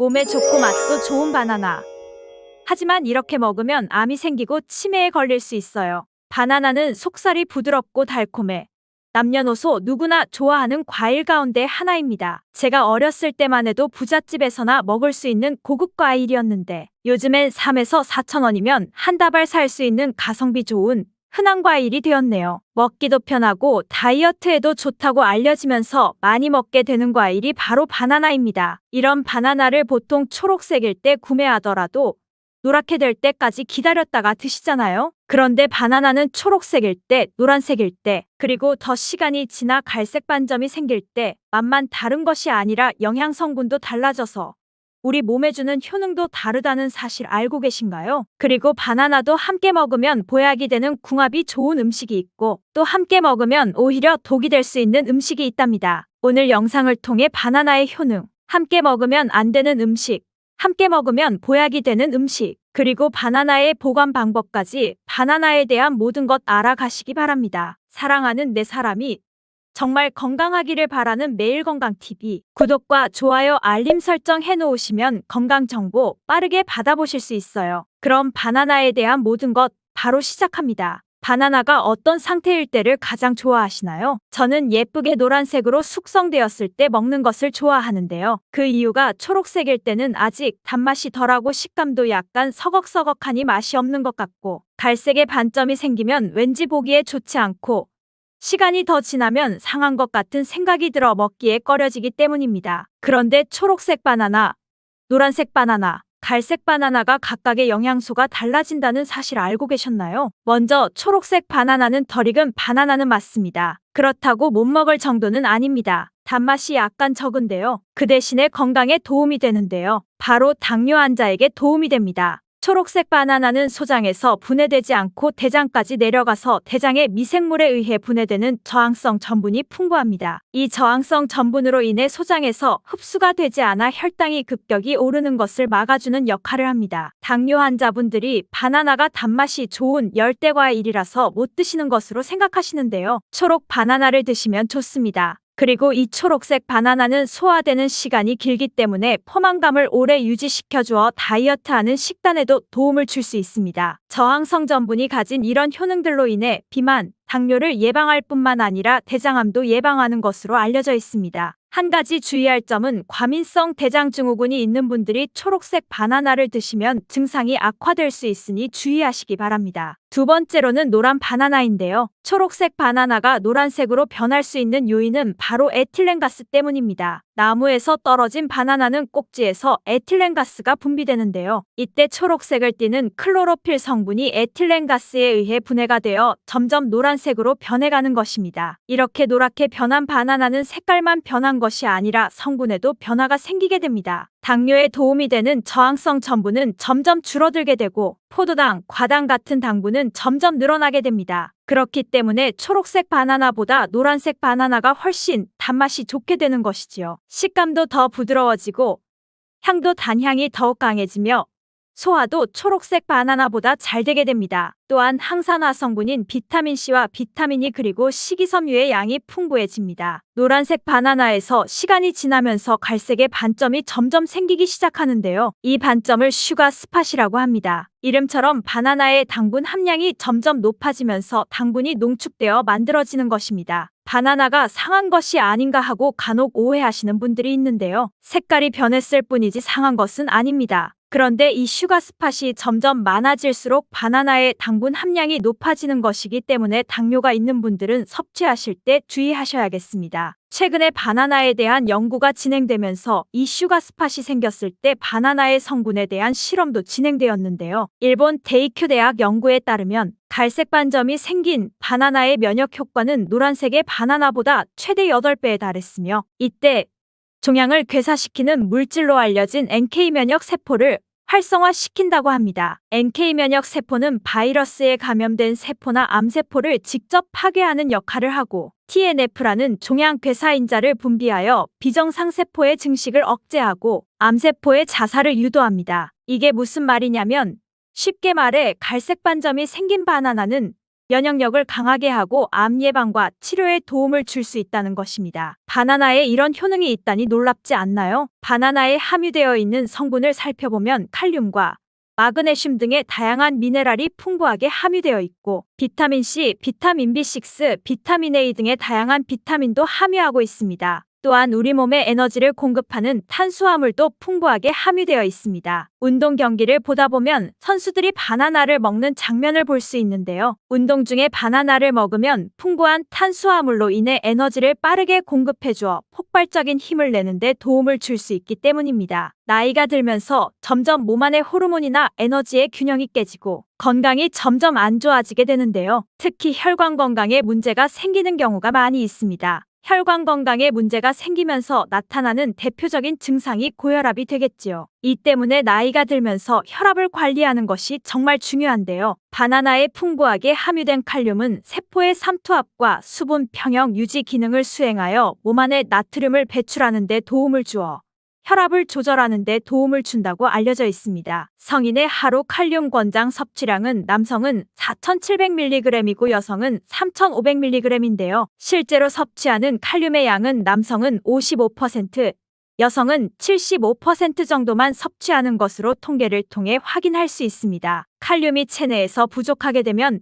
몸에 좋고 맛도 좋은 바나나. 하지만 이렇게 먹으면 암이 생기고 치매에 걸릴 수 있어요. 바나나는 속살이 부드럽고 달콤해 남녀노소 누구나 좋아하는 과일 가운데 하나입니다. 제가 어렸을 때만 해도 부잣집에서나 먹을 수 있는 고급 과일이었는데 요즘엔 3에서 4천 원이면 한 다발 살 수 있는 가성비 좋은 흔한 과일이 되었네요. 먹기도 편하고 다이어트에도 좋다고 알려지면서 많이 먹게 되는 과일이 바로 바나나입니다. 이런 바나나를 보통 초록색일 때 구매하더라도 노랗게 될 때까지 기다렸다가 드시잖아요. 그런데 바나나는 초록색일 때, 노란색일 때, 그리고 더 시간이 지나 갈색 반점이 생길 때 맛만 다른 것이 아니라 영양 성분도 달라져서 우리 몸에 주는 효능도 다르다는 사실 알고 계신가요? 그리고 바나나도 함께 먹으면 보약이 되는 궁합이 좋은 음식이 있고 또 함께 먹으면 오히려 독이 될 수 있는 음식이 있답니다. 오늘 영상을 통해 바나나의 효능, 함께 먹으면 안 되는 음식, 함께 먹으면 보약이 되는 음식, 그리고 바나나의 보관 방법까지 바나나에 대한 모든 것 알아가시기 바랍니다. 사랑하는 내 사람이 정말 건강하기를 바라는 매일건강TV 구독과 좋아요 알림 설정 해놓으시면 건강정보 빠르게 받아보실 수 있어요. 그럼 바나나에 대한 모든 것 바로 시작합니다. 바나나가 어떤 상태일 때를 가장 좋아하시나요? 저는 예쁘게 노란색으로 숙성되었을 때 먹는 것을 좋아하는데요. 그 이유가 초록색일 때는 아직 단맛이 덜하고 식감도 약간 서걱서걱하니 맛이 없는 것 같고 갈색의 반점이 생기면 왠지 보기에 좋지 않고 시간이 더 지나면 상한 것 같은 생각이 들어 먹기에 꺼려지기 때문입니다. 그런데 초록색 바나나, 노란색 바나나, 갈색 바나나가 각각의 영양소가 달라진다는 사실 알고 계셨나요? 먼저 초록색 바나나는 덜 익은 바나나는 맞습니다. 그렇다고 못 먹을 정도는 아닙니다. 단맛이 약간 적은데요. 그 대신에 건강에 도움이 되는데요. 바로 당뇨 환자에게 도움이 됩니다. 초록색 바나나는 소장에서 분해되지 않고 대장까지 내려가서 대장의 미생물에 의해 분해되는 저항성 전분이 풍부합니다. 이 저항성 전분으로 인해 소장에서 흡수가 되지 않아 혈당이 급격히 오르는 것을 막아주는 역할을 합니다. 당뇨 환자분들이 바나나가 단맛이 좋은 열대과일이라서 못 드시는 것으로 생각하시는데요. 초록 바나나를 드시면 좋습니다. 그리고 이 초록색 바나나는 소화되는 시간이 길기 때문에 포만감을 오래 유지시켜주어 다이어트하는 식단에도 도움을 줄 수 있습니다. 저항성 전분이 가진 이런 효능들로 인해 비만, 당뇨를 예방할 뿐만 아니라 대장암도 예방하는 것으로 알려져 있습니다. 한 가지 주의할 점은 과민성 대장증후군이 있는 분들이 초록색 바나나를 드시면 증상이 악화될 수 있으니 주의하시기 바랍니다. 두 번째로는 노란 바나나인데요. 초록색 바나나가 노란색으로 변할 수 있는 요인은 바로 에틸렌가스 때문입니다. 나무에서 떨어진 바나나는 꼭지에서 에틸렌가스가 분비되는데요. 이때 초록색을 띠는 클로로필 성분이 에틸렌가스에 의해 분해가 되어 점점 노란색으로 변해가는 것입니다. 이렇게 노랗게 변한 바나나는 색깔만 변한 것이 아니라 성분에도 변화가 생기게 됩니다. 당뇨에 도움이 되는 저항성 전분은 점점 줄어들게 되고 포도당, 과당 같은 당분은 점점 늘어나게 됩니다. 그렇기 때문에 초록색 바나나보다 노란색 바나나가 훨씬 단맛이 좋게 되는 것이지요. 식감도 더 부드러워지고 향도 단향이 더욱 강해지며 소화도 초록색 바나나보다 잘 되게 됩니다. 또한 항산화 성분인 비타민C와 비타민이 그리고 식이섬유의 양이 풍부해집니다. 노란색 바나나에서 시간이 지나면서 갈색의 반점이 점점 생기기 시작하는데요. 이 반점을 슈가 스팟이라고 합니다. 이름처럼 바나나의 당분 함량이 점점 높아지면서 당분이 농축되어 만들어지는 것입니다. 바나나가 상한 것이 아닌가 하고 간혹 오해하시는 분들이 있는데요. 색깔이 변했을 뿐이지 상한 것은 아닙니다. 그런데 이 슈가 스팟이 점점 많아질수록 바나나의 당분 함량이 높아지는 것이기 때문에 당뇨가 있는 분들은 섭취하실 때 주의하셔야겠습니다. 최근에 바나나에 대한 연구가 진행되면서 이 슈가 스팟이 생겼을 때 바나나의 성분에 대한 실험도 진행되었는데요. 일본 데이큐 대학 연구에 따르면 갈색 반점이 생긴 바나나의 면역 효과는 노란색의 바나나보다 최대 8배에 달했으며 이때 종양을 괴사시키는 물질로 알려진 NK 면역 세포를 활성화시킨다고 합니다. NK 면역 세포는 바이러스에 감염된 세포나 암세포를 직접 파괴하는 역할을 하고 TNF라는 종양 괴사인자를 분비하여 비정상 세포의 증식을 억제하고 암세포의 자살을 유도합니다. 이게 무슨 말이냐면 쉽게 말해 갈색 반점이 생긴 바나나는 면역력을 강하게 하고 암 예방과 치료에 도움을 줄 수 있다는 것입니다. 바나나에 이런 효능이 있다니 놀랍지 않나요? 바나나에 함유되어 있는 성분을 살펴보면 칼륨과 마그네슘 등의 다양한 미네랄이 풍부하게 함유되어 있고 비타민 C, 비타민 B6, 비타민 A 등의 다양한 비타민도 함유하고 있습니다. 또한 우리 몸에 에너지를 공급하는 탄수화물도 풍부하게 함유되어 있습니다. 운동 경기를 보다 보면 선수들이 바나나를 먹는 장면을 볼 수 있는데요. 운동 중에 바나나를 먹으면 풍부한 탄수화물로 인해 에너지를 빠르게 공급해주어 폭발적인 힘을 내는데 도움을 줄 수 있기 때문입니다. 나이가 들면서 점점 몸 안의 호르몬이나 에너지의 균형이 깨지고 건강이 점점 안 좋아지게 되는데요. 특히 혈관 건강에 문제가 생기는 경우가 많이 있습니다. 혈관 건강에 문제가 생기면서 나타나는 대표적인 증상이 고혈압이 되겠지요. 이 때문에 나이가 들면서 혈압을 관리하는 것이 정말 중요한데요. 바나나에 풍부하게 함유된 칼륨은 세포의 삼투압과 수분 평형 유지 기능을 수행하여 몸 안에 나트륨을 배출하는 데 도움을 주어 혈압을 조절하는 데 도움을 준다고 알려져 있습니다. 성인의 하루 칼륨 권장 섭취량은 남성은 4,700mg이고 여성은 3,500mg인데요. 실제로 섭취하는 칼륨의 양은 남성은 55%, 여성은 75% 정도만 섭취하는 것으로 통계를 통해 확인할 수 있습니다. 칼륨이 체내에서 부족하게 되면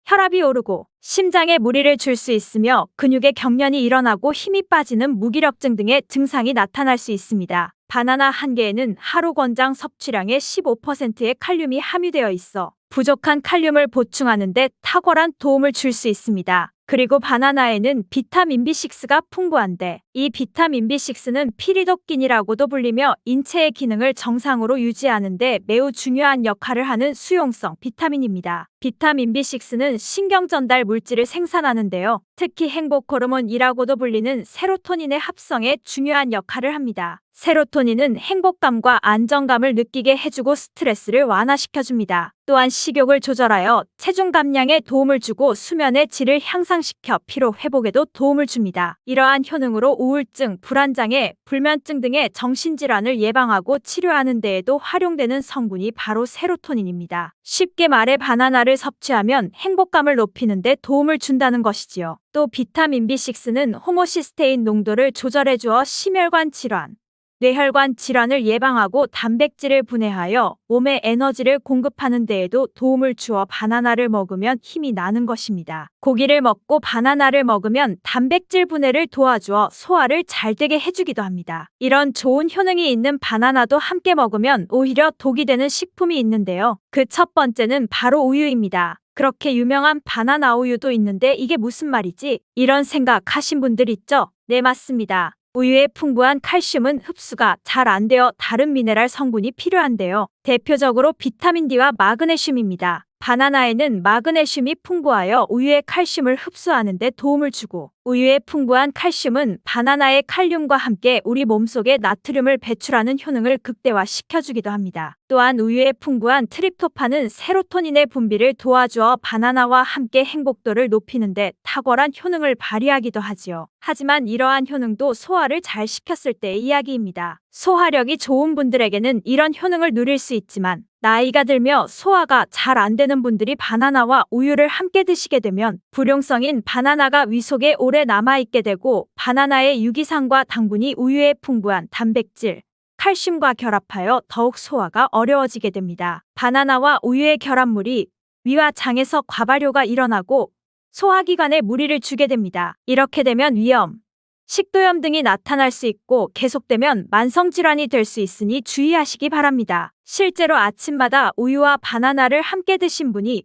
혈압이 오르고 심장에 무리를 줄 수 있으며 근육의 경련이 일어나고 힘이 빠지는 무기력증 등의 증상이 나타날 수 있습니다. 바나나 한 개에는 하루 권장 섭취량의 15%의 칼륨이 함유되어 있어 부족한 칼륨을 보충하는 데 탁월한 도움을 줄 수 있습니다. 그리고 바나나에는 비타민 B6가 풍부한데 이 비타민 B6는 피리도킨이라고도 불리며 인체의 기능을 정상으로 유지하는 데 매우 중요한 역할을 하는 수용성 비타민입니다. 비타민 B6는 신경 전달 물질을 생산하는데요. 특히 행복 호르몬이라고도 불리는 세로토닌의 합성에 중요한 역할을 합니다. 세로토닌은 행복감과 안정감을 느끼게 해주고 스트레스를 완화시켜줍니다. 또한 식욕을 조절하여 체중 감량에 도움을 주고 수면의 질을 향상시켜 피로 회복에도 도움을 줍니다. 이러한 효능으로 우울증, 불안장애, 불면증 등의 정신질환을 예방하고 치료하는 데에도 활용되는 성분이 바로 세로토닌입니다. 쉽게 말해 바나나를 섭취하면 행복감을 높이는 데 도움을 준다는 것이지요. 또 비타민 B6는 호모시스테인 농도를 조절해 주어 심혈관 질환, 뇌혈관 질환을 예방하고 단백질을 분해하여 몸에 에너지를 공급하는 데에도 도움을 주어 바나나를 먹으면 힘이 나는 것입니다. 고기를 먹고 바나나를 먹으면 단백질 분해를 도와주어 소화를 잘 되게 해주기도 합니다. 이런 좋은 효능이 있는 바나나도 함께 먹으면 오히려 독이 되는 식품이 있는데요. 그 첫 번째는 바로 우유입니다. 그렇게 유명한 바나나 우유도 있는데 이게 무슨 말이지? 이런 생각하신 분들 있죠? 네, 맞습니다. 우유에 풍부한 칼슘은 흡수가 잘 안 되어 다른 미네랄 성분이 필요한데요. 대표적으로 비타민 D와 마그네슘입니다. 바나나에는 마그네슘이 풍부하여 우유의 칼슘을 흡수하는 데 도움을 주고 우유에 풍부한 칼슘은 바나나의 칼륨과 함께 우리 몸속에 나트륨을 배출하는 효능을 극대화시켜주기도 합니다. 또한 우유에 풍부한 트립토판은 세로토닌의 분비를 도와주어 바나나와 함께 행복도를 높이는 데 탁월한 효능을 발휘하기도 하지요. 하지만 이러한 효능도 소화를 잘 시켰을 때의 이야기입니다. 소화력이 좋은 분들에게는 이런 효능을 누릴 수 있지만 나이가 들며 소화가 잘 안 되는 분들이 바나나와 우유를 함께 드시게 되면 불용성인 바나나가 위 속에 오래 남아있게 되고 바나나의 유기산과 당분이 우유에 풍부한 단백질, 칼슘과 결합하여 더욱 소화가 어려워지게 됩니다. 바나나와 우유의 결합물이 위와 장에서 과발효가 일어나고 소화기관에 무리를 주게 됩니다. 이렇게 되면 위염, 식도염 등이 나타날 수 있고 계속되면 만성질환이 될 수 있으니 주의하시기 바랍니다. 실제로 아침마다 우유와 바나나를 함께 드신 분이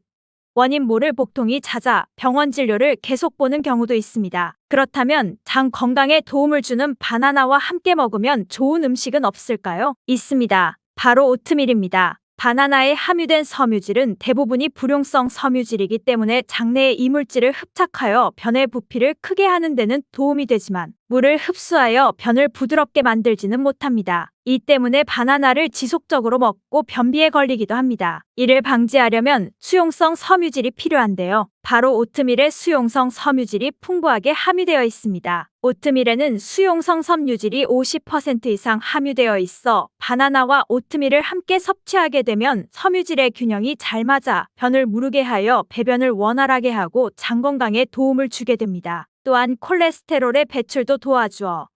원인 모를 복통이 잦아 병원 진료를 계속 보는 경우도 있습니다. 그렇다면 장 건강에 도움을 주는 바나나와 함께 먹으면 좋은 음식은 없을까요? 있습니다. 바로 오트밀입니다. 바나나에 함유된 섬유질은 대부분이 불용성 섬유질이기 때문에 장내의 이물질을 흡착하여 변의 부피를 크게 하는 데는 도움이 되지만 물을 흡수하여 변을 부드럽게 만들지는 못합니다. 이 때문에 바나나를 지속적으로 먹고 변비에 걸리기도 합니다. 이를 방지하려면 수용성 섬유질이 필요한데요. 바로 오트밀에 수용성 섬유질이 풍부하게 함유되어 있습니다. 오트밀에는 수용성 섬유질이 50% 이상 함유되어 있어 바나나와 오트밀을 함께 섭취하게 되면 섬유질의 균형이 잘 맞아 변을 무르게 하여 배변을 원활하게 하고 장 건강에 도움을 주게 됩니다. 또한 콜레스테롤의 배출도 도와주어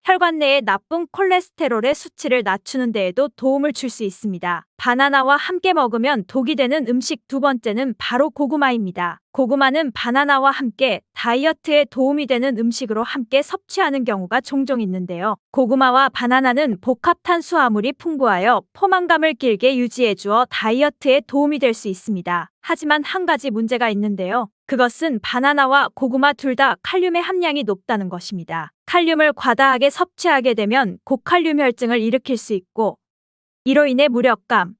혈관 내의 나쁜 콜레스테롤의 수치를 낮추는 데에도 도움을 줄 수 있습니다. 바나나와 함께 먹으면 독이 되는 음식 두 번째는 바로 고구마입니다. 고구마는 바나나와 함께 다이어트에 도움이 되는 음식으로 함께 섭취하는 경우가 종종 있는데요. 고구마와 바나나는 복합 탄수화물이 풍부하여 포만감을 길게 유지해주어 다이어트에 도움이 될 수 있습니다. 하지만 한 가지 문제가 있는데요. 그것은 바나나와 고구마 둘 다 칼륨의 함량이 높다는 것입니다. 칼륨을 과다하게 섭취하게 되면 고칼륨 혈증을 일으킬 수 있고 이로 인해 무력감,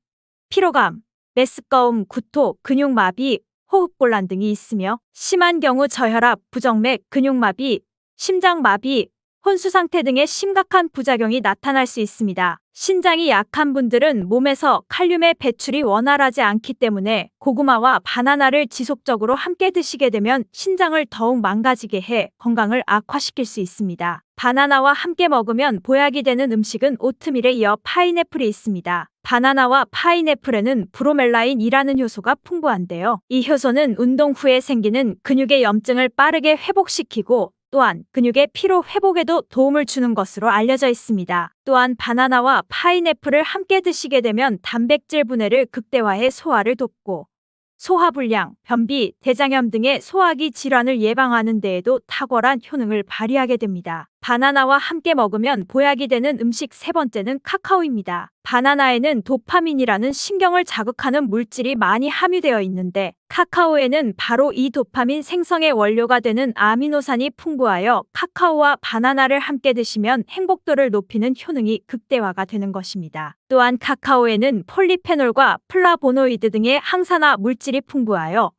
피로감, 메스꺼움, 구토, 근육마비, 호흡곤란 등이 있으며 심한 경우 저혈압, 부정맥, 근육마비, 심장마비, 혼수 상태 등의 심각한 부작용이 나타날 수 있습니다. 신장이 약한 분들은 몸에서 칼륨의 배출이 원활하지 않기 때문에 고구마와 바나나를 지속적으로 함께 드시게 되면 신장을 더욱 망가지게 해 건강을 악화시킬 수 있습니다. 바나나와 함께 먹으면 보약이 되는 음식은 오트밀에 이어 파인애플이 있습니다. 바나나와 파인애플에는 브로멜라인이라는 효소가 풍부한데요. 이 효소는 운동 후에 생기는 근육의 염증을 빠르게 회복시키고 또한 근육의 피로 회복에도 도움을 주는 것으로 알려져 있습니다. 또한 바나나와 파인애플을 함께 드시게 되면 단백질 분해를 극대화해 소화를 돕고 소화불량, 변비, 대장염 등의 소화기 질환을 예방하는 데에도 탁월한 효능을 발휘하게 됩니다. 바나나와 함께 먹으면 보약이 되는 음식 세 번째는 카카오입니다. 바나나에는 도파민이라는 신경을 자극하는 물질이 많이 함유되어 있는데 카카오에는 바로 이 도파민 생성의 원료가 되는 아미노산이 풍부하여 카카오와 바나나를 함께 드시면 행복도를 높이는 효능이 극대화가 되는 것입니다. 또한 카카오에는 폴리페놀과 플라보노이드 등의 항산화 물질이 풍부하여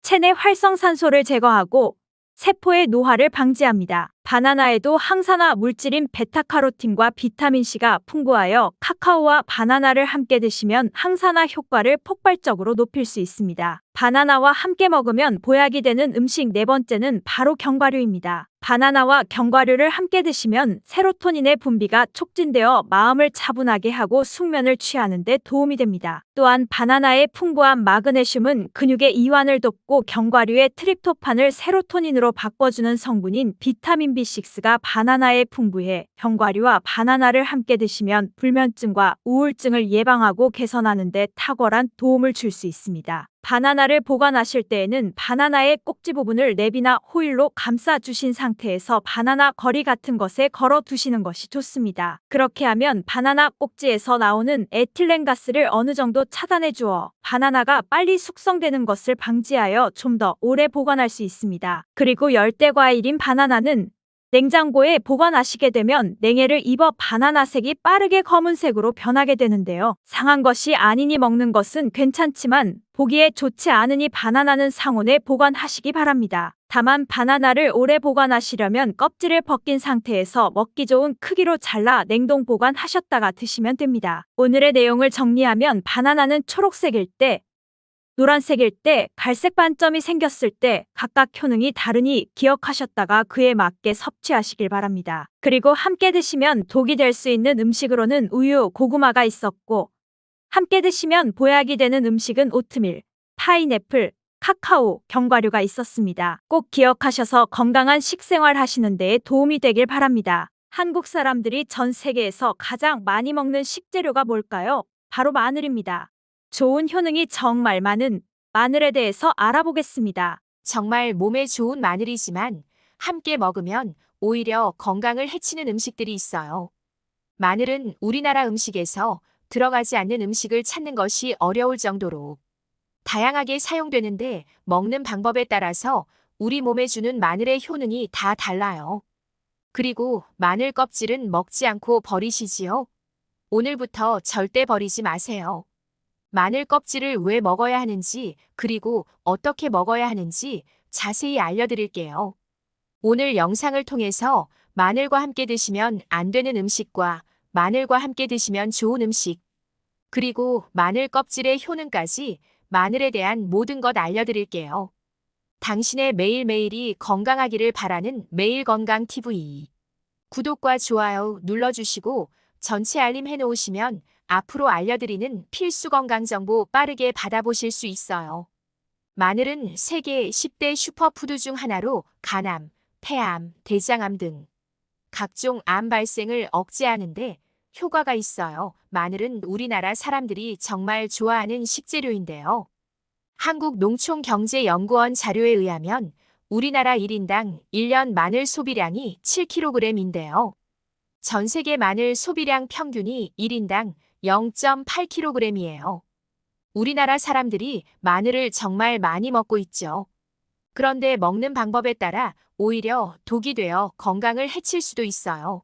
체내 활성산소를 제거하고 세포의 노화를 방지합니다. 바나나에도 항산화 물질인 베타카로틴과 비타민C가 풍부하여 카카오와 바나나를 함께 드시면 항산화 효과를 폭발적으로 높일 수 있습니다. 바나나와 함께 먹으면 보약이 되는 음식 네 번째는 바로 견과류입니다. 바나나와 견과류를 함께 드시면 세로토닌의 분비가 촉진되어 마음을 차분하게 하고 숙면을 취하는 데 도움이 됩니다. 또한 바나나의 풍부한 마그네슘은 근육의 이완을 돕고 견과류의 트립토판을 세로토닌으로 바꿔주는 성분인 비타민 B6가 바나나에 풍부해 견과류와 바나나를 함께 드시면 불면증과 우울증을 예방하고 개선하는 데 탁월한 도움을 줄 수 있습니다. 바나나를 보관하실 때에는 바나나의 꼭지 부분을 랩이나 호일로 감싸 주신 상태에서 바나나 거리 같은 것에 걸어 두시는 것이 좋습니다. 그렇게 하면 바나나 꼭지에서 나오는 에틸렌가스를 어느 정도 차단해 주어 바나나가 빨리 숙성되는 것을 방지하여 좀 더 오래 보관할 수 있습니다. 그리고 열대과일인 바나나는 냉장고에 보관하시게 되면 냉해를 입어 바나나색이 빠르게 검은색으로 변하게 되는데요. 상한 것이 아니니 먹는 것은 괜찮지만 보기에 좋지 않으니 바나나는 상온에 보관하시기 바랍니다. 다만 바나나를 오래 보관하시려면 껍질을 벗긴 상태에서 먹기 좋은 크기로 잘라 냉동 보관하셨다가 드시면 됩니다. 오늘의 내용을 정리하면 바나나는 초록색일 때, 노란색일 때, 갈색 반점이 생겼을 때 각각 효능이 다르니 기억하셨다가 그에 맞게 섭취하시길 바랍니다. 그리고 함께 드시면 독이 될 수 있는 음식으로는 우유, 고구마가 있었고 함께 드시면 보약이 되는 음식은 오트밀, 파인애플, 카카오, 견과류가 있었습니다. 꼭 기억하셔서 건강한 식생활 하시는 데에 도움이 되길 바랍니다. 한국 사람들이 전 세계에서 가장 많이 먹는 식재료가 뭘까요? 바로 마늘입니다. 좋은 효능이 정말 많은 마늘에 대해서 알아보겠습니다. 정말 몸에 좋은 마늘이지만 함께 먹으면 오히려 건강을 해치는 음식들이 있어요. 마늘은 우리나라 음식에서 들어가지 않는 음식을 찾는 것이 어려울 정도로 다양하게 사용되는데 먹는 방법에 따라서 우리 몸에 주는 마늘의 효능이 다 달라요. 그리고 마늘 껍질은 먹지 않고 버리시지요? 오늘부터 절대 버리지 마세요. 마늘 껍질을 왜 먹어야 하는지 그리고 어떻게 먹어야 하는지 자세히 알려드릴게요. 오늘 영상을 통해서 마늘과 함께 드시면 안 되는 음식과 마늘과 함께 드시면 좋은 음식, 그리고 마늘 껍질의 효능까지 마늘에 대한 모든 것 알려드릴게요. 당신의 매일매일이 건강하기를 바라는 매일건강TV. 구독과 좋아요 눌러주시고 전체 알림 해놓으시면 앞으로 알려드리는 필수 건강정보 빠르게 받아보실 수 있어요. 마늘은 세계 10대 슈퍼푸드 중 하나로 간암, 폐암, 대장암 등 각종 암 발생을 억제하는데 효과가 있어요. 마늘은 우리나라 사람들이 정말 좋아하는 식재료인데요. 한국농촌경제연구원 자료에 의하면 우리나라 1인당 1년 마늘 소비량이 7kg인데요. 전 세계 마늘 소비량 평균이 1인당 0.8kg이에요. 우리나라 사람들이 마늘을 정말 많이 먹고 있죠. 그런데 먹는 방법에 따라 오히려 독이 되어 건강을 해칠 수도 있어요.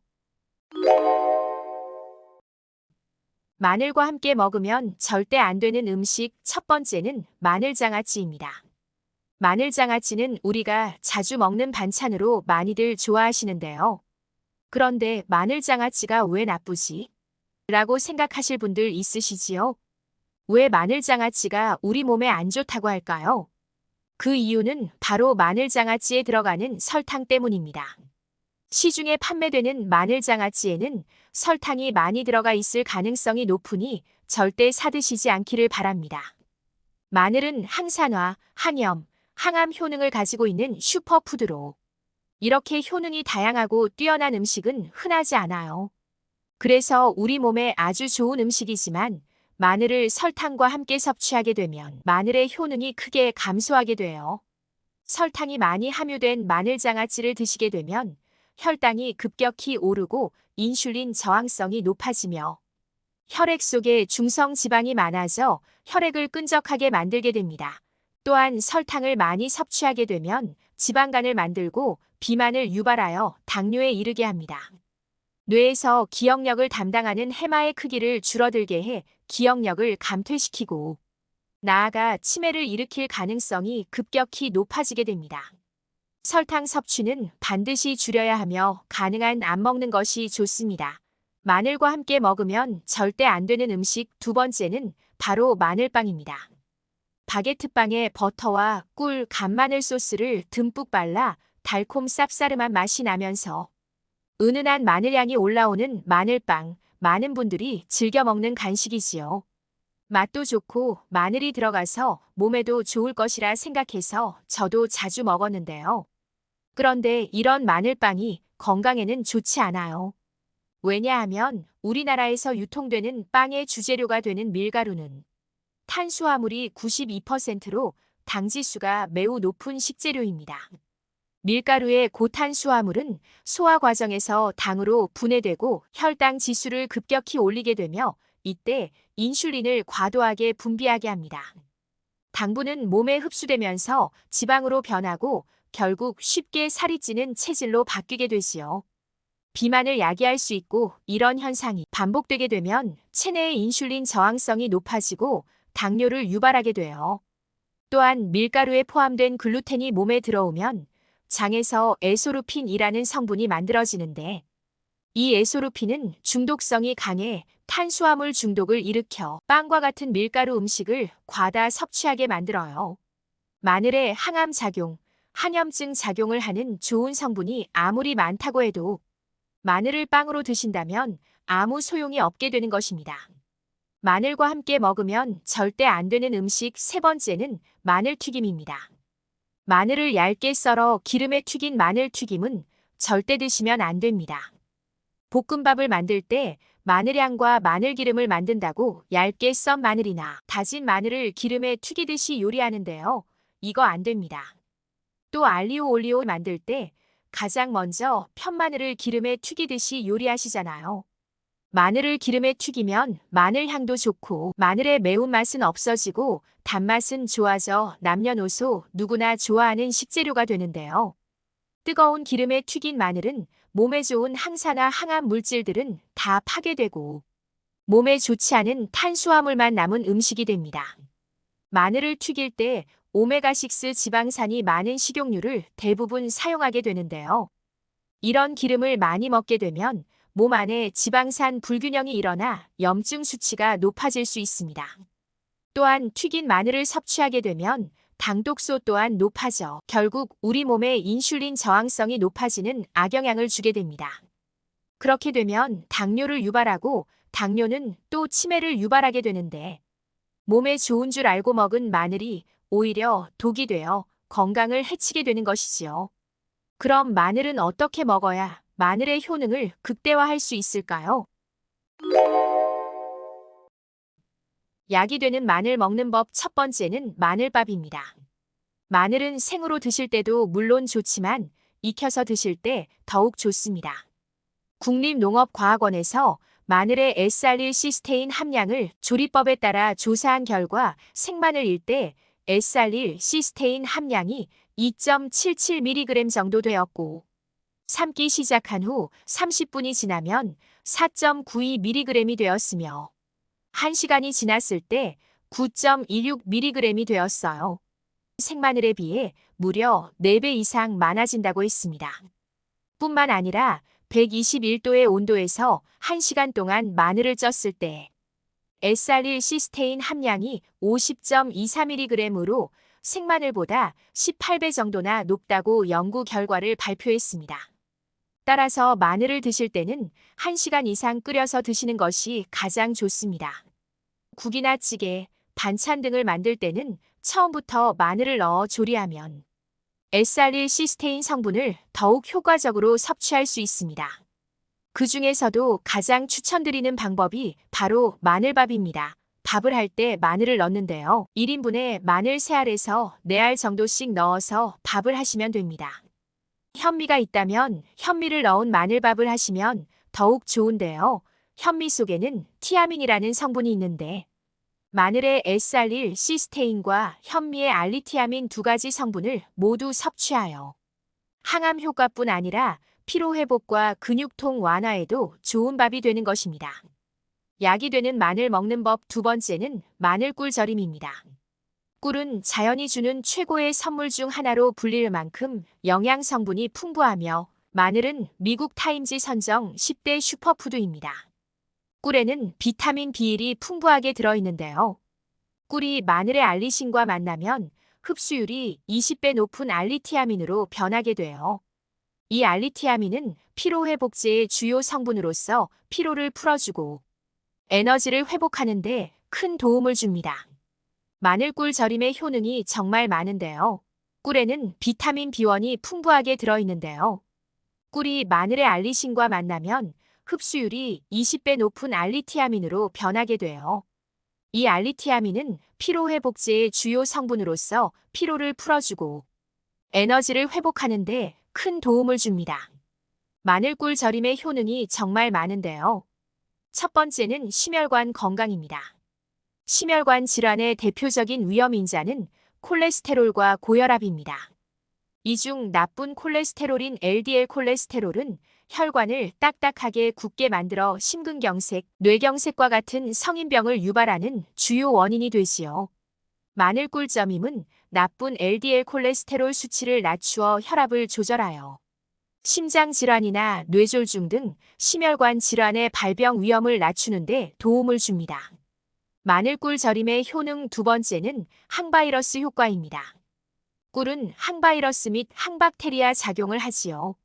마늘과 함께 먹으면 절대 안 되는 음식 첫 번째는 마늘장아찌입니다. 마늘장아찌는 우리가 자주 먹는 반찬으로 많이들 좋아하시는데요. 그런데 마늘장아찌가 왜 나쁘지? 라고 생각하실 분들 있으시지요? 왜 마늘장아찌가 우리 몸에 안 좋다고 할까요? 그 이유는 바로 마늘장아찌에 들어가는 설탕 때문입니다. 시중에 판매되는 마늘장아찌에는 설탕이 많이 들어가 있을 가능성이 높으니 절대 사드시지 않기를 바랍니다. 마늘은 항산화, 항염, 항암 효능을 가지고 있는 슈퍼푸드로 이렇게 효능이 다양하고 뛰어난 음식은 흔하지 않아요. 그래서 우리 몸에 아주 좋은 음식이지만 마늘을 설탕과 함께 섭취하게 되면 마늘의 효능이 크게 감소하게 돼요. 설탕이 많이 함유된 마늘장아찌를 드시게 되면 혈당이 급격히 오르고 인슐린 저항성이 높아지며 혈액 속에 중성 지방이 많아져 혈액을 끈적하게 만들게 됩니다. 또한 설탕을 많이 섭취하게 되면 지방간을 만들고 비만을 유발하여 당뇨에 이르게 합니다. 뇌에서 기억력을 담당하는 해마의 크기를 줄어들게 해 기억력을 감퇴시키고 나아가 치매를 일으킬 가능성이 급격히 높아지게 됩니다. 설탕 섭취는 반드시 줄여야 하며 가능한 안 먹는 것이 좋습니다. 마늘과 함께 먹으면 절대 안 되는 음식 두 번째는 바로 마늘빵입니다. 바게트빵에 버터와 꿀, 간마늘 소스를 듬뿍 발라 달콤 쌉싸름한 맛이 나면서 은은한 마늘향이 올라오는 마늘빵, 많은 분들이 즐겨 먹는 간식이지요. 맛도 좋고 마늘이 들어가서 몸에도 좋을 것이라 생각해서 저도 자주 먹었는데요. 그런데 이런 마늘빵이 건강에는 좋지 않아요. 왜냐하면 우리나라에서 유통되는 빵의 주재료가 되는 밀가루는 탄수화물이 92%로 당지수가 매우 높은 식재료입니다. 밀가루의 고탄수화물은 소화 과정에서 당으로 분해되고 혈당 지수를 급격히 올리게 되며 이때 인슐린을 과도하게 분비하게 합니다. 당분은 몸에 흡수되면서 지방으로 변하고 결국 쉽게 살이 찌는 체질로 바뀌게 되지요. 비만을 야기할 수 있고 이런 현상이 반복되게 되면 체내의 인슐린 저항성이 높아지고 당뇨를 유발하게 돼요. 또한 밀가루에 포함된 글루텐이 몸에 들어오면 장에서 에소루핀이라는 성분이 만들어지는데 이 에소루핀은 중독성이 강해 탄수화물 중독을 일으켜 빵과 같은 밀가루 음식을 과다 섭취하게 만들어요. 마늘의 항암 작용, 항염증 작용을 하는 좋은 성분이 아무리 많다고 해도 마늘을 빵으로 드신다면 아무 소용이 없게 되는 것입니다. 마늘과 함께 먹으면 절대 안 되는 음식 세 번째는 마늘튀김입니다. 마늘을 얇게 썰어 기름에 튀긴 마늘튀김은 절대 드시면 안 됩니다. 볶음밥을 만들 때 마늘향과 마늘기름을 만든다고 얇게 썬 마늘이나 다진 마늘을 기름에 튀기듯이 요리하는데요. 이거 안 됩니다. 또 알리오 올리오 만들 때 가장 먼저 편마늘을 기름에 튀기듯이 요리하시잖아요. 마늘을 기름에 튀기면 마늘 향도 좋고 마늘의 매운맛은 없어지고 단맛은 좋아져 남녀노소 누구나 좋아하는 식재료가 되는데요. 뜨거운 기름에 튀긴 마늘은 몸에 좋은 항산화 항암 물질들은 다 파괴되고 몸에 좋지 않은 탄수화물만 남은 음식이 됩니다. 마늘을 튀길 때 오메가6 지방산이 많은 식용유를 대부분 사용하게 되는데요. 이런 기름을 많이 먹게 되면 몸 안에 지방산 불균형이 일어나 염증 수치가 높아질 수 있습니다. 또한 튀긴 마늘을 섭취하게 되면 당독소 또한 높아져 결국 우리 몸의 인슐린 저항성이 높아지는 악영향을 주게 됩니다. 그렇게 되면 당뇨를 유발하고 당뇨는 또 치매를 유발하게 되는데 몸에 좋은 줄 알고 먹은 마늘이 오히려 독이 되어 건강을 해치게 되는 것이지요. 그럼 마늘은 어떻게 먹어야 마늘의 효능을 극대화할 수 있을까요? 약이 되는 마늘 먹는 법 첫 번째는 마늘밥입니다. 마늘은 생으로 드실 때도 물론 좋지만 익혀서 드실 때 더욱 좋습니다. 국립농업과학원에서 마늘의 S알릴 시스테인 함량을 조리법에 따라 조사한 결과 생마늘일 때 S알릴 시스테인 함량이 2.77mg 정도 되었고 삶기 시작한 후 30분이 지나면 4.92mg이 되었으며 1시간이 지났을 때 9.16mg이 되었어요. 생마늘에 비해 무려 4배 이상 많아진다고 했습니다. 뿐만 아니라 121도의 온도에서 1시간 동안 마늘을 쪘을 때 S알릴 시스테인 함량이 50.24mg으로 생마늘보다 18배 정도나 높다고 연구 결과를 발표했습니다. 따라서 마늘을 드실 때는 1시간 이상 끓여서 드시는 것이 가장 좋습니다. 국이나 찌개, 반찬 등을 만들 때는 처음부터 마늘을 넣어 조리하면 S알릴 시스테인 성분을 더욱 효과적으로 섭취할 수 있습니다. 그 중에서도 가장 추천드리는 방법이 바로 마늘밥입니다. 밥을 할 때 마늘을 넣는데요. 1인분에 마늘 3알에서 4알 정도씩 넣어서 밥을 하시면 됩니다. 현미가 있다면 현미를 넣은 마늘밥을 하시면 더욱 좋은데요. 현미 속에는 티아민이라는 성분이 있는데 마늘의 S알릴 시스테인과 현미의 알리티아민 두 가지 성분을 모두 섭취하여 항암 효과뿐 아니라 피로회복과 근육통 완화에도 좋은 밥이 되는 것입니다. 약이 되는 마늘 먹는 법 두 번째는 마늘꿀 절임입니다. 꿀은 자연이 주는 최고의 선물 중 하나로 불릴 만큼 영양 성분이 풍부하며 마늘은 미국 타임지 선정 10대 슈퍼푸드입니다. 꿀에는 비타민 B1이 풍부하게 들어있는데요. 꿀이 마늘의 알리신과 만나면 흡수율이 20배 높은 알리티아민으로 변하게 돼요. 이 알리티아민은 피로회복제의 주요 성분으로서 피로를 풀어주고 에너지를 회복하는 데 큰 도움을 줍니다. 마늘꿀 절임의 효능이 정말 많은데요. 꿀에는 비타민 B1이 풍부하게 들어있는데요. 꿀이 마늘의 알리신과 만나면 흡수율이 20배 높은 알리티아민으로 변하게 돼요. 이 알리티아민은 피로회복제의 주요 성분으로서 피로를 풀어주고 에너지를 회복하는 데 큰 도움을 줍니다. 마늘꿀 절임의 효능이 정말 많은데요. 첫 번째는 심혈관 건강입니다. 심혈관 질환의 대표적인 위험인자는 콜레스테롤과 고혈압입니다. 이 중 나쁜 콜레스테롤인 LDL 콜레스테롤은 혈관을 딱딱하게 굳게 만들어 심근경색, 뇌경색과 같은 성인병을 유발하는 주요 원인이 되지요. 마늘꿀 점임은 나쁜 LDL 콜레스테롤 수치를 낮추어 혈압을 조절하여 심장질환이나 뇌졸중 등 심혈관 질환의 발병 위험을 낮추는 데 도움을 줍니다. 마늘꿀 절임의 효능 두 번째는 항바이러스 효과입니다. 꿀은 항바이러스 및 항박테리아 작용을 하지요.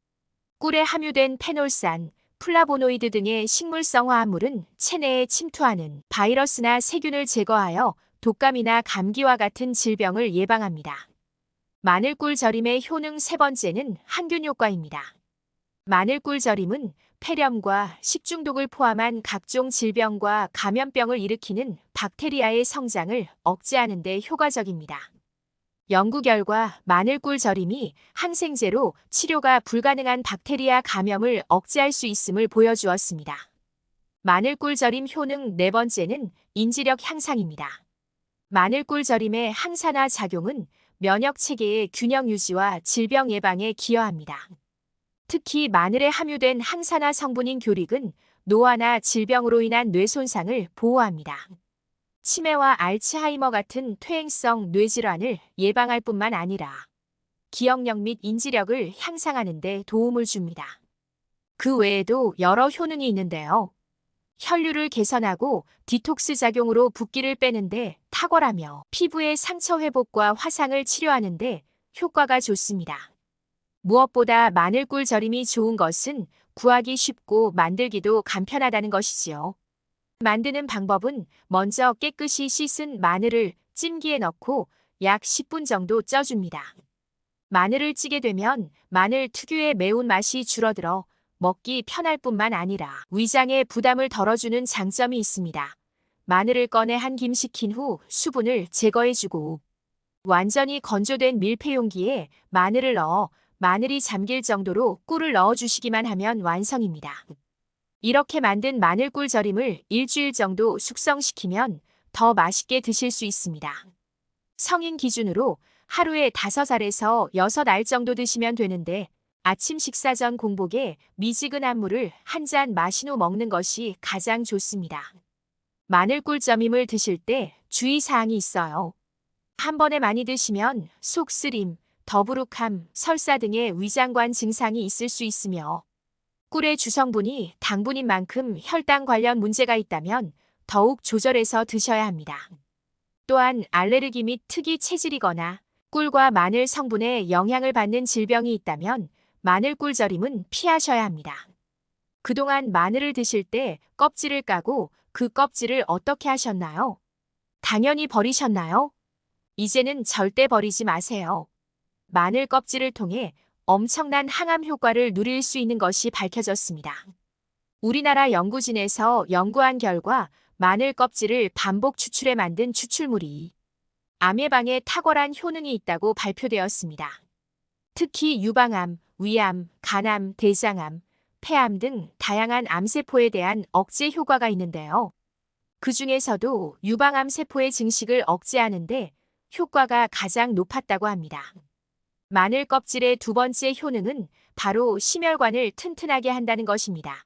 꿀에 함유된 페놀산, 플라보노이드 등의 식물성 화합물은 체내에 침투하는 바이러스나 세균을 제거하여 독감이나 감기와 같은 질병을 예방합니다. 마늘꿀 절임의 효능 세 번째는 항균 효과입니다. 마늘꿀 절임은 폐렴과 식중독을 포함한 각종 질병과 감염병을 일으키는 박테리아의 성장을 억제하는 데 효과적입니다. 연구 결과 마늘꿀 절임이 항생제로 치료가 불가능한 박테리아 감염을 억제할 수 있음을 보여주었습니다. 마늘꿀 절임 효능 네 번째는 인지력 향상입니다. 마늘꿀 절임의 항산화 작용은 면역 체계의 균형 유지와 질병 예방에 기여합니다. 특히 마늘에 함유된 항산화 성분인 교릭은 노화나 질병으로 인한 뇌 손상을 보호합니다. 치매와 알츠하이머 같은 퇴행성 뇌질환을 예방할 뿐만 아니라 기억력 및 인지력을 향상하는 데 도움을 줍니다. 그 외에도 여러 효능이 있는데요. 혈류를 개선하고 디톡스 작용으로 붓기를 빼는데 탁월하며 피부의 상처 회복과 화상을 치료하는데 효과가 좋습니다. 무엇보다 마늘꿀 절임이 좋은 것은 구하기 쉽고 만들기도 간편하다는 것이지요. 만드는 방법은 먼저 깨끗이 씻은 마늘을 찜기에 넣고 약 10분 정도 쪄줍니다. 마늘을 찌게 되면 마늘 특유의 매운맛이 줄어들어 먹기 편할 뿐만 아니라 위장에 부담을 덜어주는 장점이 있습니다. 마늘을 꺼내 한 김 식힌 후 수분을 제거해주고 완전히 건조된 밀폐 용기에 마늘을 넣어 마늘이 잠길 정도로 꿀을 넣어주시기만 하면 완성입니다. 이렇게 만든 마늘꿀 절임을 일주일 정도 숙성시키면 더 맛있게 드실 수 있습니다. 성인 기준으로 하루에 5알에서 6알 정도 드시면 되는데 아침 식사 전 공복에 미지근한 물을 한 잔 마신 후 먹는 것이 가장 좋습니다. 마늘꿀 절임을 드실 때 주의사항이 있어요. 한 번에 많이 드시면 속 쓰림, 더부룩함, 설사 등의 위장관 증상이 있을 수 있으며 꿀의 주성분이 당분인 만큼 혈당 관련 문제가 있다면 더욱 조절해서 드셔야 합니다. 또한 알레르기 및 특이 체질이거나 꿀과 마늘 성분에 영향을 받는 질병이 있다면 마늘꿀 절임은 피하셔야 합니다. 그동안 마늘을 드실 때 껍질을 까고 그 껍질을 어떻게 하셨나요? 당연히 버리셨나요? 이제는 절대 버리지 마세요. 마늘 껍질을 통해 엄청난 항암 효과를 누릴 수 있는 것이 밝혀졌습니다. 우리나라 연구진에서 연구한 결과 마늘 껍질을 반복 추출해 만든 추출물이 암 예방에 탁월한 효능이 있다고 발표되었습니다. 특히 유방암, 위암, 간암, 대장암, 폐암 등 다양한 암세포에 대한 억제 효과가 있는데요. 그 중에서도 유방암 세포의 증식을 억제하는 데 효과가 가장 높았다고 합니다. 마늘 껍질의 두 번째 효능은 바로 심혈관을 튼튼하게 한다는 것입니다.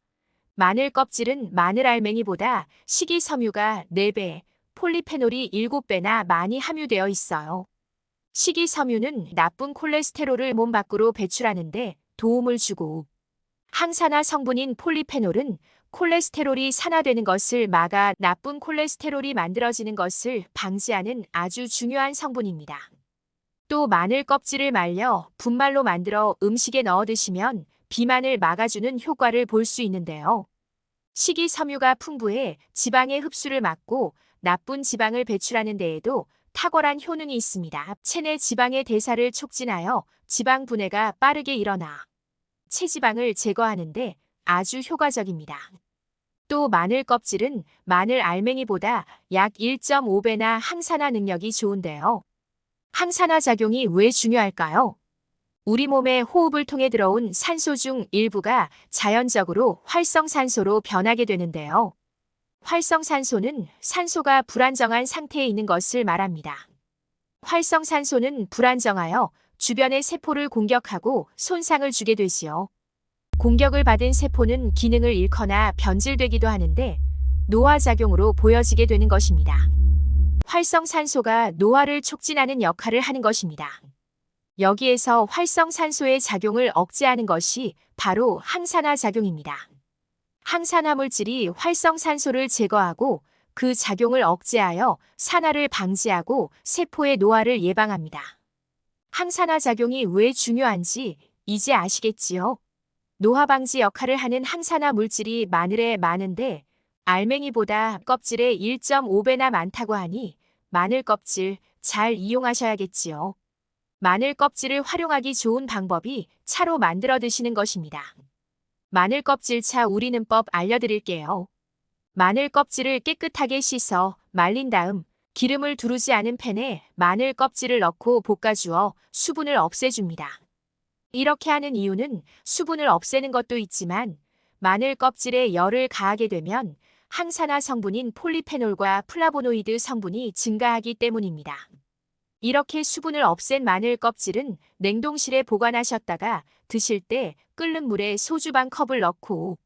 마늘 껍질은 마늘 알맹이보다 식이섬유가 4배, 폴리페놀이 7배나 많이 함유되어 있어요. 식이섬유는 나쁜 콜레스테롤을 몸 밖으로 배출하는데 도움을 주고 항산화 성분인 폴리페놀은 콜레스테롤이 산화되는 것을 막아 나쁜 콜레스테롤이 만들어지는 것을 방지하는 아주 중요한 성분입니다. 또 마늘 껍질을 말려 분말로 만들어 음식에 넣어 드시면 비만을 막아주는 효과를 볼 수 있는데요. 식이섬유가 풍부해 지방의 흡수를 막고 나쁜 지방을 배출하는 데에도 탁월한 효능이 있습니다. 체내 지방의 대사를 촉진하여 지방 분해가 빠르게 일어나 체지방을 제거하는 데 아주 효과적입니다. 또 마늘 껍질은 마늘 알맹이보다 약 1.5배나 항산화 능력이 좋은데요. 항산화 작용이 왜 중요할까요? 우리 몸에 호흡을 통해 들어온 산소 중 일부가 자연적으로 활성산소로 변하게 되는데요. 활성산소는 산소가 불안정한 상태에 있는 것을 말합니다. 활성산소는 불안정하여 주변의 세포를 공격하고 손상을 주게 되지요. 공격을 받은 세포는 기능을 잃거나 변질되기도 하는데 노화작용으로 보여지게 되는 것입니다. 활성산소가 노화를 촉진하는 역할을 하는 것입니다. 여기에서 활성산소의 작용을 억제하는 것이 바로 항산화 작용입니다. 항산화 물질이 활성산소를 제거하고 그 작용을 억제하여 산화를 방지하고 세포의 노화를 예방합니다. 항산화 작용이 왜 중요한지 이제 아시겠지요? 노화 방지 역할을 하는 항산화 물질이 마늘에 많은데 알맹이보다 껍질에 1.5배나 많다고 하니 마늘 껍질 잘 이용하셔야겠지요. 마늘 껍질을 활용하기 좋은 방법이 차로 만들어 드시는 것입니다. 마늘 껍질차 우리는 법 알려드릴게요. 마늘 껍질을 깨끗하게 씻어 말린 다음 기름을 두르지 않은 팬에 마늘 껍질을 넣고 볶아주어 수분을 없애줍니다. 이렇게 하는 이유는 수분을 없애는 것도 있지만 마늘 껍질에 열을 가하게 되면 항산화 성분인 폴리페놀과 플라보노이드 성분이 증가하기 때문입니다. 이렇게 수분을 없앤 마늘 껍질은 냉동실에 보관하셨다가 드실 때 끓는 물에 소주 반 컵을 넣고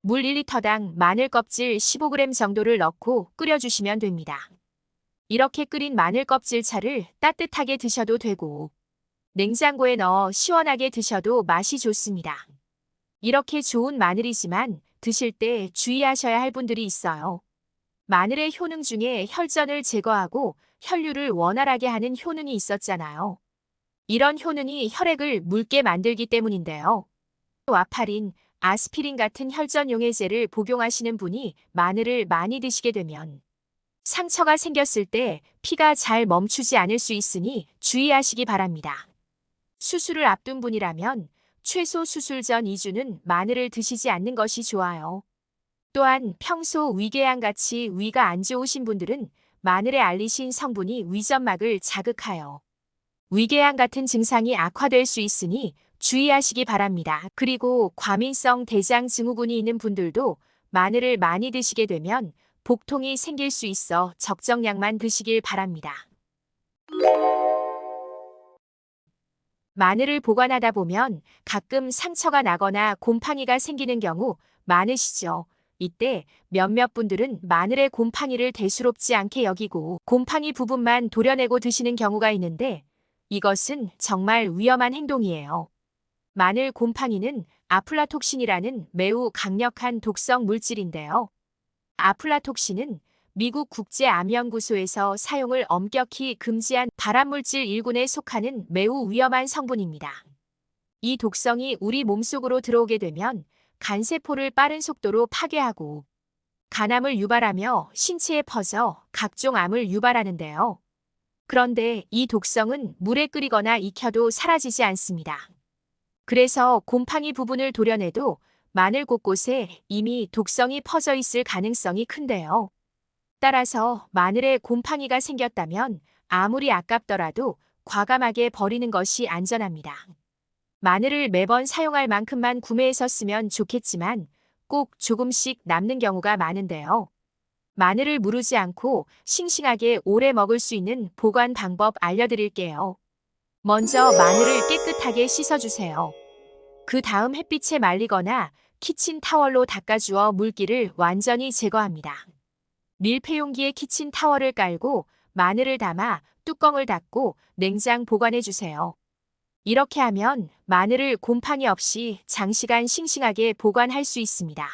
물 1리터당 마늘 껍질 15g 정도를 넣고 끓여주시면 됩니다. 이렇게 끓인 마늘 껍질 차를 따뜻하게 드셔도 되고 냉장고에 넣어 시원하게 드셔도 맛이 좋습니다. 이렇게 좋은 마늘이지만 드실 때 주의하셔야 할 분들이 있어요. 마늘의 효능 중에 혈전을 제거하고 혈류를 원활하게 하는 효능이 있었잖아요. 이런 효능이 혈액을 묽게 만들기 때문인데요. 와파린, 아스피린 같은 혈전 용해제를 복용하시는 분이 마늘을 많이 드시게 되면 상처가 생겼을 때 피가 잘 멈추지 않을 수 있으니 주의하시기 바랍니다. 수술을 앞둔 분이라면 최소 수술 전 2주는 마늘을 드시지 않는 것이 좋아요. 또한 평소 위궤양같이 위가 안 좋으신 분들은 마늘에 알리신 성분이 위점막을 자극하여 위궤양 같은 증상이 악화될 수 있으니 주의하시기 바랍니다. 그리고 과민성 대장 증후군이 있는 분들도 마늘을 많이 드시게 되면 복통이 생길 수 있어 적정량만 드시길 바랍니다. 마늘을 보관하다 보면 가끔 상처가 나거나 곰팡이가 생기는 경우 많으시죠. 이때 몇몇 분들은 마늘의 곰팡이를 대수롭지 않게 여기고 곰팡이 부분만 도려내고 드시는 경우가 있는데 이것은 정말 위험한 행동이에요. 마늘 곰팡이는 아플라톡신이라는 매우 강력한 독성 물질인데요. 아플라톡신은 미국 국제암연구소에서 사용을 엄격히 금지한 발암물질 1군에 속하는 매우 위험한 성분입니다. 이 독성이 우리 몸속으로 들어오게 되면 간세포를 빠른 속도로 파괴하고 간암을 유발하며 신체에 퍼져 각종 암을 유발하는데요. 그런데 이 독성은 물에 끓이거나 익혀도 사라지지 않습니다. 그래서 곰팡이 부분을 도려내도 마늘 곳곳에 이미 독성이 퍼져 있을 가능성이 큰데요. 따라서 마늘에 곰팡이가 생겼다면 아무리 아깝더라도 과감하게 버리는 것이 안전합니다. 마늘을 매번 사용할 만큼만 구매해서 쓰면 좋겠지만 꼭 조금씩 남는 경우가 많은데요. 마늘을 무르지 않고 싱싱하게 오래 먹을 수 있는 보관 방법 알려드릴게요. 먼저 마늘을 깨끗하게 씻어주세요. 그 다음 햇빛에 말리거나 키친타월로 닦아주어 물기를 완전히 제거합니다. 밀폐용기에 키친타월을 깔고 마늘을 담아 뚜껑을 닫고 냉장 보관해주세요. 이렇게 하면 마늘을 곰팡이 없이 장시간 싱싱하게 보관할 수 있습니다.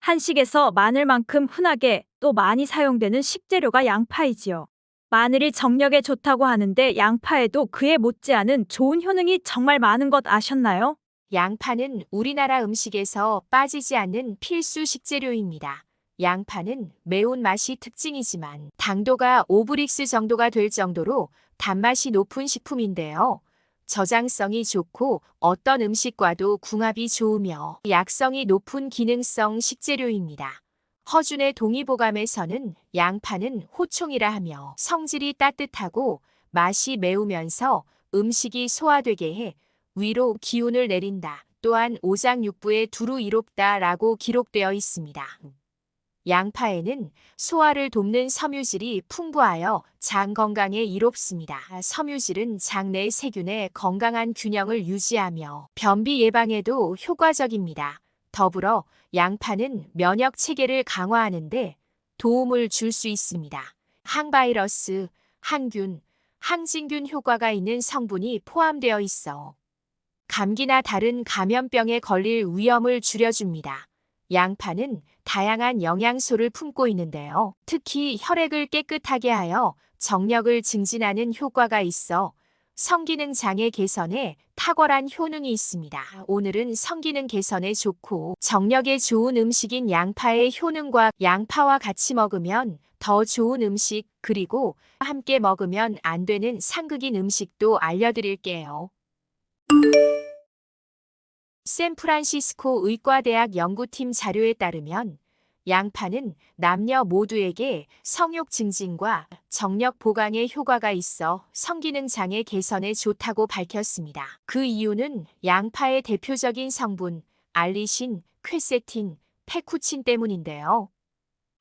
한식에서 마늘만큼 흔하게 또 많이 사용되는 식재료가 양파이지요. 마늘이 정력에 좋다고 하는데 양파에도 그에 못지않은 좋은 효능이 정말 많은 것 아셨나요? 양파는 우리나라 음식에서 빠지지 않는 필수 식재료입니다. 양파는 매운맛이 특징이지만 당도가 5브릭스 정도가 될 정도로 단맛이 높은 식품인데요. 저장성이 좋고 어떤 음식과도 궁합이 좋으며 약성이 높은 기능성 식재료입니다. 허준의 동의보감에서는 양파는 호총이라 하며 성질이 따뜻하고 맛이 매우면서 음식이 소화되게 해 위로 기운을 내린다. 또한 오장육부에 두루 이롭다라고 기록되어 있습니다. 양파에는 소화를 돕는 섬유질이 풍부하여 장 건강에 이롭습니다. 섬유질은 장 내 세균의 건강한 균형을 유지하며 변비 예방에도 효과적입니다. 더불어 양파는 면역 체계를 강화하는데 도움을 줄 수 있습니다. 항바이러스, 항균, 항진균 효과가 있는 성분이 포함되어 있어 감기나 다른 감염병에 걸릴 위험을 줄여줍니다. 양파는 다양한 영양소를 품고 있는데요. 특히 혈액을 깨끗하게 하여 정력을 증진하는 효과가 있어 성기능 장애 개선에 탁월한 효능이 있습니다. 오늘은 성기능 개선에 좋고 정력에 좋은 음식인 양파의 효능과 양파와 같이 먹으면 더 좋은 음식 그리고 함께 먹으면 안 되는 상극인 음식도 알려드릴게요. 샌프란시스코 의과대학 연구팀 자료에 따르면 양파는 남녀 모두에게 성욕 증진과 정력 보강에 효과가 있어 성기능 장애 개선에 좋다고 밝혔습니다. 그 이유는 양파의 대표적인 성분 알리신, 퀘세틴, 페쿠친 때문인데요.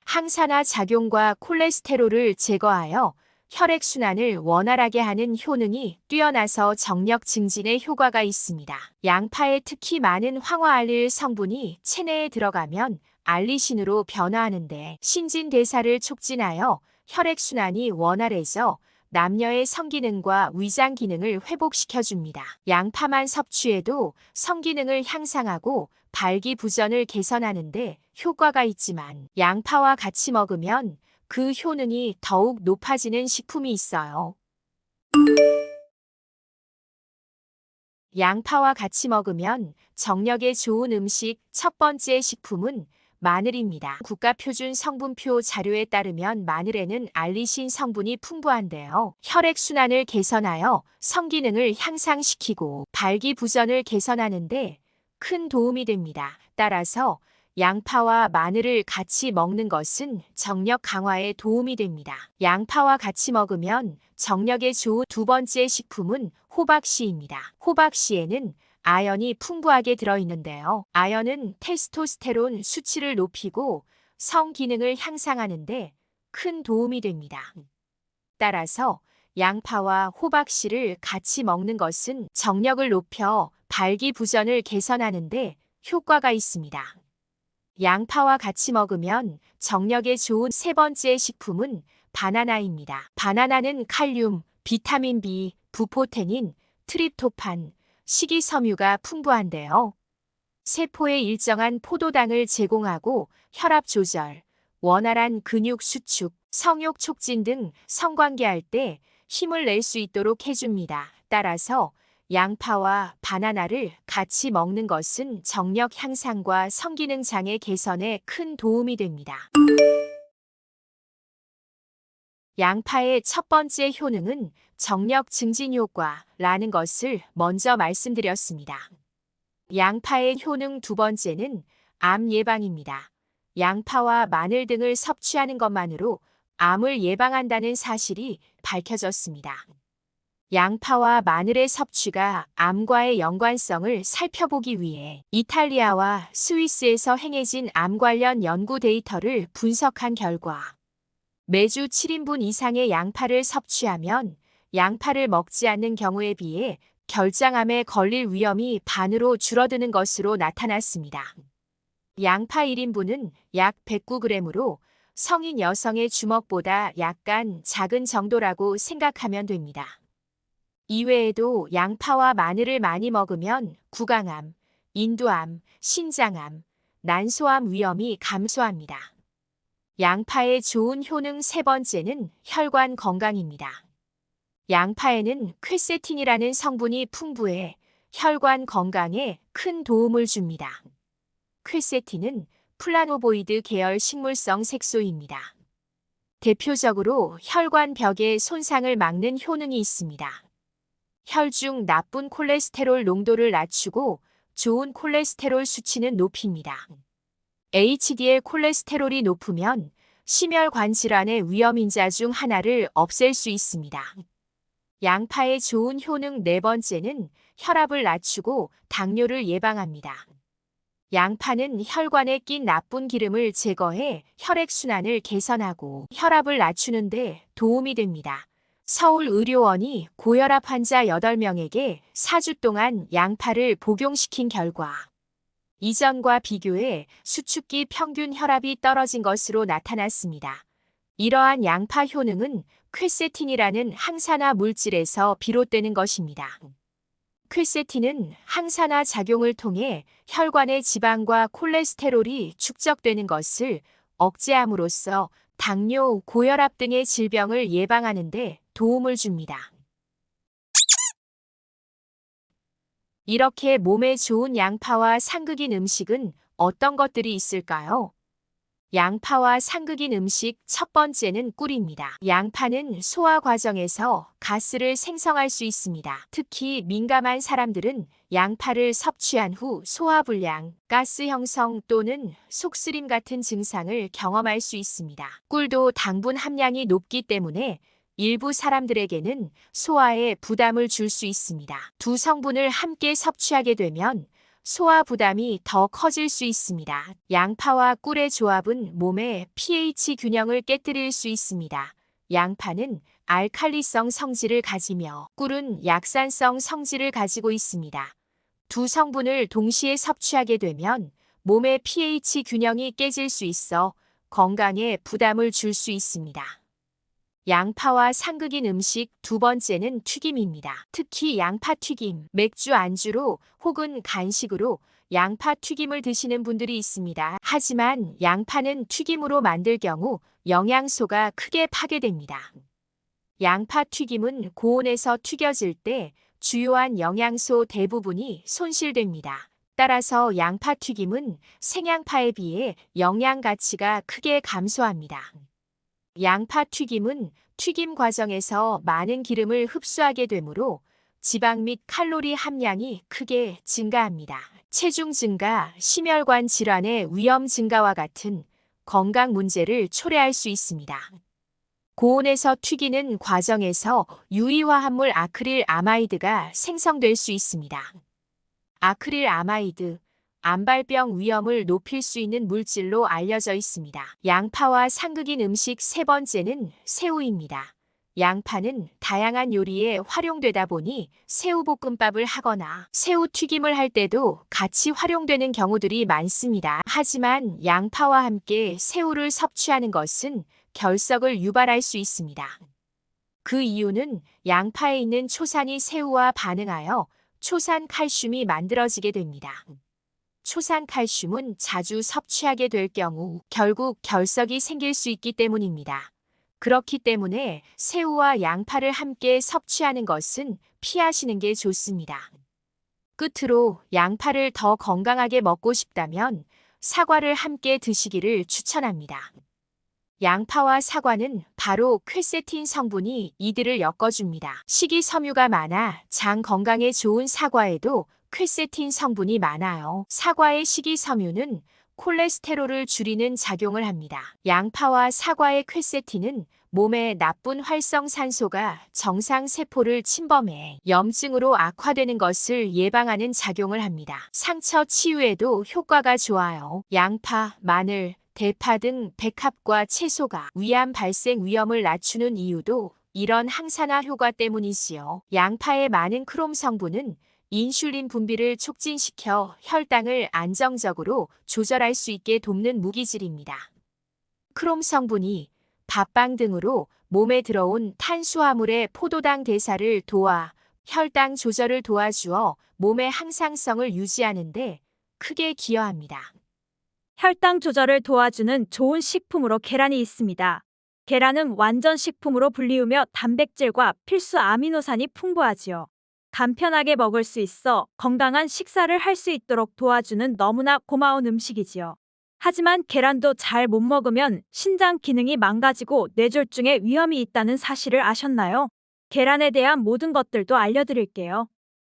항산화 작용과 콜레스테롤을 제거하여 혈액순환을 원활하게 하는 효능이 뛰어나서 정력 증진에 효과가 있습니다. 양파에 특히 많은 황화알릴 성분이 체내에 들어가면 알리신으로 변화하는데 신진대사를 촉진하여 혈액순환이 원활해져 남녀의 성기능과 위장 기능을 회복시켜줍니다. 양파만 섭취해도 성기능을 향상하고 발기부전을 개선하는데 효과가 있지만 양파와 같이 먹으면 그 효능이 더욱 높아지는 식품이 있어요. 양파와 같이 먹으면 정력에 좋은 음식 첫 번째 식품은 마늘입니다. 국가표준 성분표 자료에 따르면 마늘에는 알리신 성분이 풍부한데요. 혈액순환을 개선하여 성기능을 향상시키고 발기부전을 개선하는데 큰 도움이 됩니다. 따라서 양파와 마늘을 같이 먹는 것은 정력 강화에 도움이 됩니다. 양파와 같이 먹으면 정력에 좋은 두 번째 식품은 호박씨입니다. 호박씨에는 아연이 풍부하게 들어있는데요. 아연은 테스토스테론 수치를 높이고 성기능을 향상하는데 큰 도움이 됩니다. 따라서 양파와 호박씨를 같이 먹는 것은 정력을 높여 발기부전을 개선하는데 효과가 있습니다. 양파와 같이 먹으면 정력에 좋은 세 번째 식품은 바나나입니다. 바나나는 칼륨, 비타민 B, 부포테닌, 트립토판, 식이섬유가 풍부한데요. 세포에 일정한 포도당을 제공하고 혈압 조절, 원활한 근육 수축, 성욕 촉진 등 성관계할 때 힘을 낼 수 있도록 해줍니다. 따라서 양파와 바나나를 같이 먹는 것은 정력 향상과 성기능 장애 개선에 큰 도움이 됩니다. 양파의 첫 번째 효능은 정력 증진 효과라는 것을 먼저 말씀드렸습니다. 양파의 효능 두 번째는 암 예방입니다. 양파와 마늘 등을 섭취하는 것만으로 암을 예방한다는 사실이 밝혀졌습니다. 양파와 마늘의 섭취가 암과의 연관성을 살펴보기 위해 이탈리아와 스위스에서 행해진 암 관련 연구 데이터를 분석한 결과 매주 7인분 이상의 양파를 섭취하면 양파를 먹지 않는 경우에 비해 결장암에 걸릴 위험이 반으로 줄어드는 것으로 나타났습니다. 양파 1인분은 약 109g으로 성인 여성의 주먹보다 약간 작은 정도라고 생각하면 됩니다. 이외에도 양파와 마늘을 많이 먹으면 구강암, 인두암, 신장암, 난소암 위험이 감소합니다. 양파의 좋은 효능 세 번째는 혈관 건강입니다. 양파에는 퀘세틴이라는 성분이 풍부해 혈관 건강에 큰 도움을 줍니다. 퀘세틴은 플라노보이드 계열 식물성 색소입니다. 대표적으로 혈관벽의 손상을 막는 효능이 있습니다. 혈중 나쁜 콜레스테롤 농도를 낮추고 좋은 콜레스테롤 수치는 높입니다. HDL 콜레스테롤이 높으면 심혈관 질환의 위험인자 중 하나를 없앨 수 있습니다. 양파의 좋은 효능 네 번째는 혈압을 낮추고 당뇨를 예방합니다. 양파는 혈관에 낀 나쁜 기름을 제거해 혈액순환을 개선하고 혈압을 낮추는 데 도움이 됩니다. 서울의료원이 고혈압 환자 8명에게 4주 동안 양파를 복용시킨 결과 이전과 비교해 수축기 평균 혈압이 떨어진 것으로 나타났습니다. 이러한 양파 효능은 퀘세틴이라는 항산화 물질에서 비롯되는 것입니다. 퀘세틴은 항산화 작용을 통해 혈관의 지방과 콜레스테롤이 축적되는 것을 억제함으로써 당뇨, 고혈압 등의 질병을 예방하는 데 도움을 줍니다. 이렇게 몸에 좋은 양파와 상극인 음식은 어떤 것들이 있을까요? 양파와 상극인 음식 첫 번째는 꿀입니다. 양파는 소화 과정에서 가스를 생성할 수 있습니다. 특히 민감한 사람들은 양파를 섭취한 후 소화불량, 가스 형성 또는 속쓰림 같은 증상을 경험할 수 있습니다. 꿀도 당분 함량이 높기 때문에 일부 사람들에게는 소화에 부담을 줄 수 있습니다. 두 성분을 함께 섭취하게 되면 소화 부담이 더 커질 수 있습니다. 양파와 꿀의 조합은 몸의 pH 균형을 깨뜨릴 수 있습니다. 양파는 알칼리성 성질을 가지며 꿀은 약산성 성질을 가지고 있습니다. 두 성분을 동시에 섭취하게 되면 몸의 pH 균형이 깨질 수 있어 건강에 부담을 줄 수 있습니다. 양파와 상극인 음식 두 번째는 튀김입니다. 특히 양파 튀김, 맥주 안주로 혹은 간식으로 양파 튀김을 드시는 분들이 있습니다. 하지만 양파는 튀김으로 만들 경우 영양소가 크게 파괴됩니다. 양파 튀김은 고온에서 튀겨질 때 주요한 영양소 대부분이 손실됩니다. 따라서 양파 튀김은 생양파에 비해 영양 가치가 크게 감소합니다. 양파 튀김은 튀김 과정에서 많은 기름을 흡수하게 되므로 지방 및 칼로리 함량이 크게 증가합니다. 체중 증가, 심혈관 질환의 위험 증가와 같은 건강 문제를 초래할 수 있습니다. 고온에서 튀기는 과정에서 유의화합물 아크릴 아마이드가 생성될 수 있습니다. 아크릴 아마이드, 암발병 위험을 높일 수 있는 물질로 알려져 있습니다. 양파와 상극인 음식 세 번째는 새우입니다. 양파는 다양한 요리에 활용되다 보니 새우볶음밥을 하거나 새우튀김을 할 때도 같이 활용되는 경우들이 많습니다. 하지만 양파와 함께 새우를 섭취하는 것은 결석을 유발할 수 있습니다. 그 이유는 양파에 있는 초산이 새우와 반응하여 초산 칼슘이 만들어지게 됩니다. 초산 칼슘은 자주 섭취하게 될 경우 결국 결석이 생길 수 있기 때문입니다. 그렇기 때문에 새우와 양파를 함께 섭취하는 것은 피하시는 게 좋습니다. 끝으로 양파를 더 건강하게 먹고 싶다면 사과를 함께 드시기를 추천합니다. 양파와 사과는 바로 퀘세틴 성분이 이들을 엮어줍니다. 식이섬유가 많아 장 건강에 좋은 사과에도 퀘세틴 성분이 많아요. 사과의 식이섬유는 콜레스테롤을 줄이는 작용을 합니다. 양파와 사과의 퀘세틴은 몸에 나쁜 활성산소가 정상 세포를 침범해 염증으로 악화되는 것을 예방하는 작용을 합니다. 상처 치유에도 효과가 좋아요. 양파, 마늘, 대파 등 백합과 채소가 위암 발생 위험을 낮추는 이유도 이런 항산화 효과 때문이지요. 양파의 많은 크롬 성분은 인슐린 분비를 촉진시켜 혈당을 안정적으로 조절할 수 있게 돕는 무기질입니다. 크롬 성분이 밥빵 등으로 몸에 들어온 탄수화물의 포도당 대사를 도와 혈당 조절을 도와주어 몸의 항상성을 유지하는 데 크게 기여합니다. 혈당 조절을 도와주는 좋은 식품으로 계란이 있습니다. 계란은 완전 식품으로 불리우며 단백질과 필수 아미노산이 풍부하지요. 간편하게 먹을 수 있어 건강한 식사를 할 수 있도록 도와주는 너무나 고마운 음식이지요. 하지만 계란도 잘 못 먹으면 신장 기능이 망가지고 뇌졸중에 위험이 있다는 사실을 아셨나요? 계란에 대한 모든 것들도 알려드릴게요.